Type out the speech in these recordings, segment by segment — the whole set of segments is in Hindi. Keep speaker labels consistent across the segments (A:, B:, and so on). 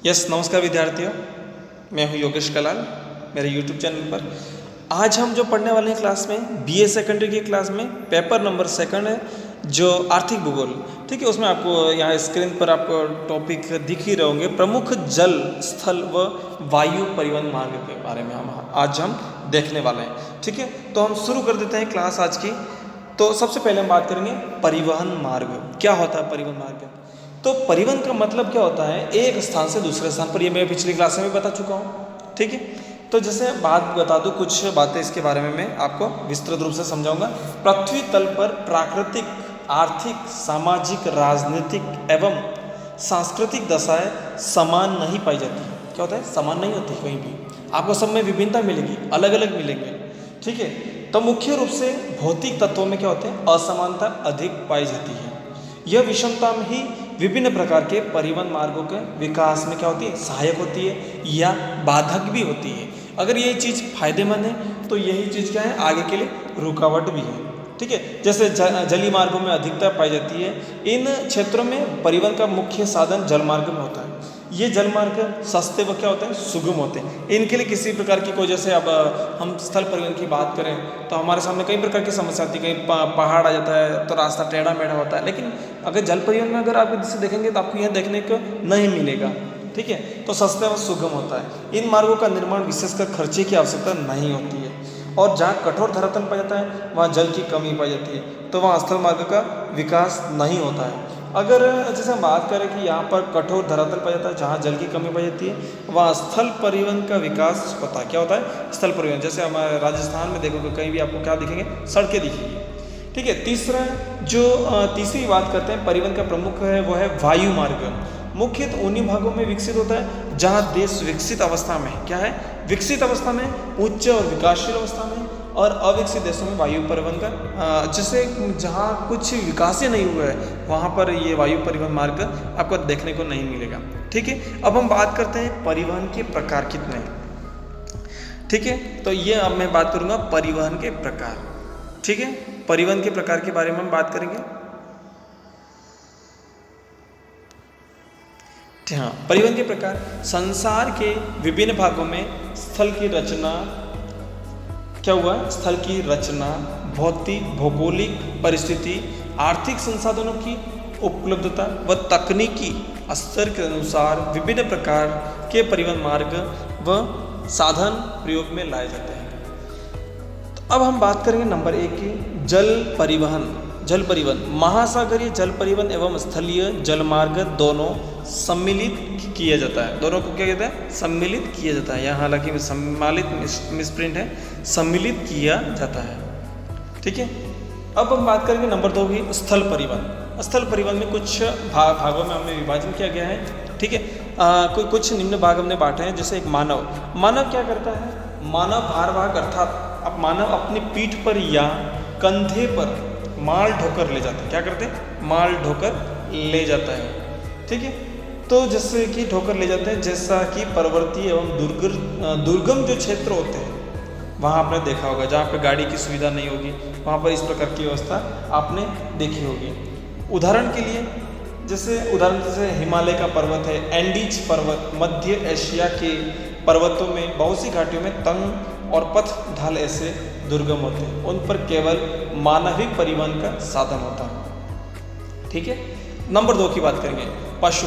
A: नमस्कार विद्यार्थियों, मैं हूं योगेश कलाल मेरे YouTube चैनल पर। आज हम जो पढ़ने वाले हैं क्लास में BA सेकेंडरी की क्लास में पेपर नंबर 2 है जो आर्थिक भूगोल, ठीक है। उसमें आपको यहाँ स्क्रीन पर आपको टॉपिक दिख ही रहे होंगे। प्रमुख जल, स्थल व वायु परिवहन मार्ग के बारे में आज हम देखने वाले हैं, ठीक है। तो हम शुरू कर देते हैं क्लास आज की। तो सबसे पहले हम बात करेंगे परिवहन मार्ग। क्या होता है परिवहन मार्ग? तो परिवहन का मतलब क्या होता है? एक स्थान से दूसरे स्थान पर। ये मैं पिछली क्लास में भी बता चुका हूँ, ठीक है। तो जैसे बात बता दूँ, कुछ बातें इसके बारे में मैं आपको विस्तृत रूप से समझाऊंगा। पृथ्वी तल पर प्राकृतिक, आर्थिक, सामाजिक, राजनीतिक एवं सांस्कृतिक दशाएं समान नहीं पाई जाती। क्या होता है? समान नहीं होती कहीं भी, आपको सब में विभिन्नता मिलेगी, अलग अलग मिलेंगे, ठीक है। तो मुख्य रूप से भौतिक तत्वों में क्या होते हैं? असमानता अधिक पाई जाती है। यह विषमता में ही विभिन्न प्रकार के परिवहन मार्गों के विकास में क्या होती है? सहायक होती है या बाधक भी होती है। अगर यही चीज़ फायदेमंद है तो यही चीज़ क्या है? आगे के लिए रुकावट भी है, ठीक है। जैसे जलीय मार्गों में अधिकता पाई जाती है। इन क्षेत्रों में परिवहन का मुख्य साधन जलमार्ग में होता है। ये जलमार्ग सस्ते व क्या होते हैं? सुगम होते हैं। इनके लिए किसी प्रकार की कोई, जैसे अब हम स्थल परिवहन की बात करें तो हमारे सामने कई प्रकार की समस्या आती है। कहीं पहाड़ आ जाता है तो रास्ता टेढ़ा मेढ़ा होता है, लेकिन अगर जल परिवहन में अगर आप इसे देखेंगे तो आपको यह देखने को नहीं मिलेगा, ठीक है। तो सस्ता व सुगम होता है। इन मार्गों का निर्माण विशेषकर खर्चे की आवश्यकता नहीं होती है। और जहाँ कठोर धरातल पाया जाता है वहाँ जल की कमी पाई जाती है, तो वहाँ स्थल मार्ग का विकास नहीं होता है। अगर जैसे हम बात करें कि यहाँ पर कठोर धरातल पाया जाता है, जहाँ जल की कमी पाई जाती है, वहाँ स्थल परिवहन का विकास होता है। क्या होता है? स्थल परिवहन। जैसे हमारे राजस्थान में देखोगे कहीं भी आपको क्या दिखेंगे? सड़कें दिखेंगी, ठीक है। तीसरी बात करते हैं परिवहन का प्रमुख है, वो है वायु मार्ग। मुख्यतः उन्हीं भागों में विकसित होता है जहाँ देश विकसित अवस्था में, क्या है? विकसित अवस्था में, उच्च और विकासशील अवस्था में, और अविकसित देशों में वायु परिवहन का जैसे जहाँ कुछ विकास ही नहीं हुआ है वहाँ पर ये वायु परिवहन मार्ग आपको देखने को नहीं मिलेगा, ठीक है। अब हम बात करते हैं परिवहन के प्रकार कितने हैं, ठीक है। तो ये अब मैं बात करूँगा परिवहन के प्रकार, ठीक है। परिवहन के प्रकार के बारे में हम बात करेंगे। हाँ, परिवहन के प्रकार संसार के विभिन्न भागों में स्थल की रचना, क्या हुआ? स्थल की रचना, भौतिक भौगोलिक परिस्थिति, आर्थिक संसाधनों की उपलब्धता व तकनीकी स्तर के अनुसार विभिन्न प्रकार के परिवहन मार्ग व साधन प्रयोग में लाए जाते हैं। तो अब हम बात करेंगे नंबर 1 की, जल परिवहन। जल परिवहन, महासागरीय जल परिवहन एवं स्थलीय जल मार्ग दोनों सम्मिलित किया जाता है। दोनों को क्या कहते हैं? सम्मिलित किया जाता है। यहाँ हालांकि सम्मिलित मिसप्रिंट है, सम्मिलित किया जाता है, ठीक है। अब हम बात करेंगे नंबर 2 की, स्थल परिवहन। स्थल परिवहन में कुछ भागों में हमें विभाजन किया गया है, ठीक है। कुछ निम्न भाग हमने बांटे हैं। जैसे एक मानव क्या करता है? मानव भारवाहक, अर्थात अब मानव अपनी पीठ पर या कंधे पर माल ढोकर ले जाता है। क्या करते हैं? माल ढोकर ले जाता है, ठीक है। तो जैसे कि ढोकर ले जाते हैं, जैसा कि पर्वतीय एवं दुर्गम जो क्षेत्र होते हैं वहाँ आपने देखा होगा, जहाँ पे गाड़ी की सुविधा नहीं होगी वहाँ पर इस प्रकार की व्यवस्था आपने देखी होगी। उदाहरण के लिए जैसे हिमालय का पर्वत है, एंडीज पर्वत, मध्य एशिया के पर्वतों में बहुत सी घाटियों में तंग और पथ ढाल ऐसे दुर्गम होते हैं, उन पर केवल मानवीय परिवहन का साधन होता है, ठीक है। नंबर 2 की बात करेंगे, पशु।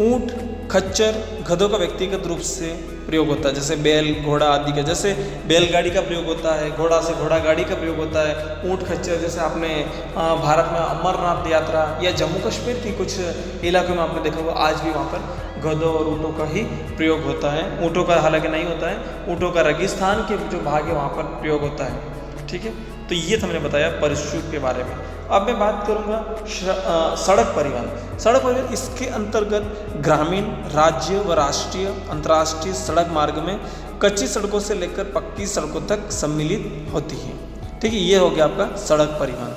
A: ऊंट, खच्चर, गधों का व्यक्तिगत रूप से प्रयोग होता है। जैसे बैल, घोड़ा आदि का, जैसे बैलगाड़ी का प्रयोग होता है, घोड़ा से घोड़ा गाड़ी का प्रयोग होता है। ऊंट, खच्चर, जैसे आपने भारत में अमरनाथ यात्रा या जम्मू कश्मीर की कुछ इलाकों में आपने देखा होगा, आज भी वहाँ पर गधों और ऊँटों का ही प्रयोग होता है। ऊँटों का हालांकि नहीं होता है, ऊँटों का रेगिस्तान के जो भाग है वहाँ पर प्रयोग होता है, ठीक है। तो ये तो हमने बताया पशु के बारे में। अब मैं बात करूँगा सड़क परिवहन। सड़क परिवहन, इसके अंतर्गत ग्रामीण, राज्य व राष्ट्रीय, अंतर्राष्ट्रीय सड़क मार्ग में कच्ची सड़कों से लेकर पक्की सड़कों तक सम्मिलित होती है, ठीक है। ये हो गया आपका सड़क परिवहन।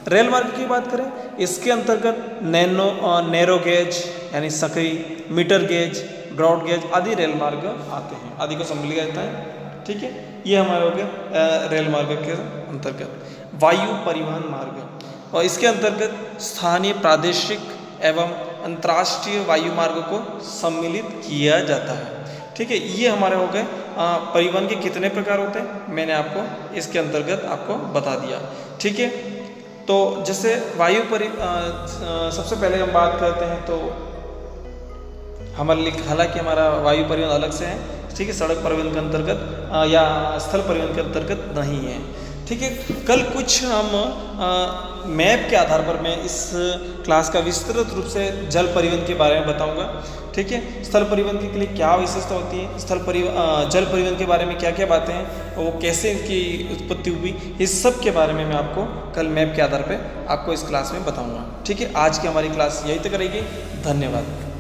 A: रेल मार्ग की बात करें, इसके अंतर्गत नैरो गेज यानी सकरी, मीटर गेज, ब्रॉड गेज आदि रेल मार्ग आते हैं, आदि को सम्मिलित रहता है, ठीक है। ये हमारे हो गया रेल मार्ग के अंतर्गत। वायु परिवहन मार्ग, और इसके अंतर्गत स्थानीय, प्रादेशिक एवं अंतर्राष्ट्रीय वायु मार्गों को सम्मिलित किया जाता है। ठीक है, ये हमारे हो गए परिवहन के कितने प्रकार होते हैं, मैंने आपको इसके अंतर्गत आपको बता दिया। ठीक है, तो जैसे सबसे पहले हम बात करते हैं तो हालांकि हमारा वायु परिवहन अलग से है। ठीक है, सड़क परिवहन के अंतर्गत या स्थल परिवहन के अंतर्गत नहीं है। ठीक है, कल कुछ हम मैप के आधार पर मैं इस क्लास का विस्तृत रूप से जल परिवहन के बारे में बताऊंगा। ठीक है, स्थल परिवहन के लिए क्या विशेषता होती है, जल परिवहन के बारे में क्या क्या बातें हैं, वो कैसे इनकी उत्पत्ति हुई, इस सब के बारे में मैं आपको कल मैप के आधार पर आपको इस क्लास में बताऊँगा। ठीक है, आज की हमारी क्लास यहीं तक रहेगी। धन्यवाद।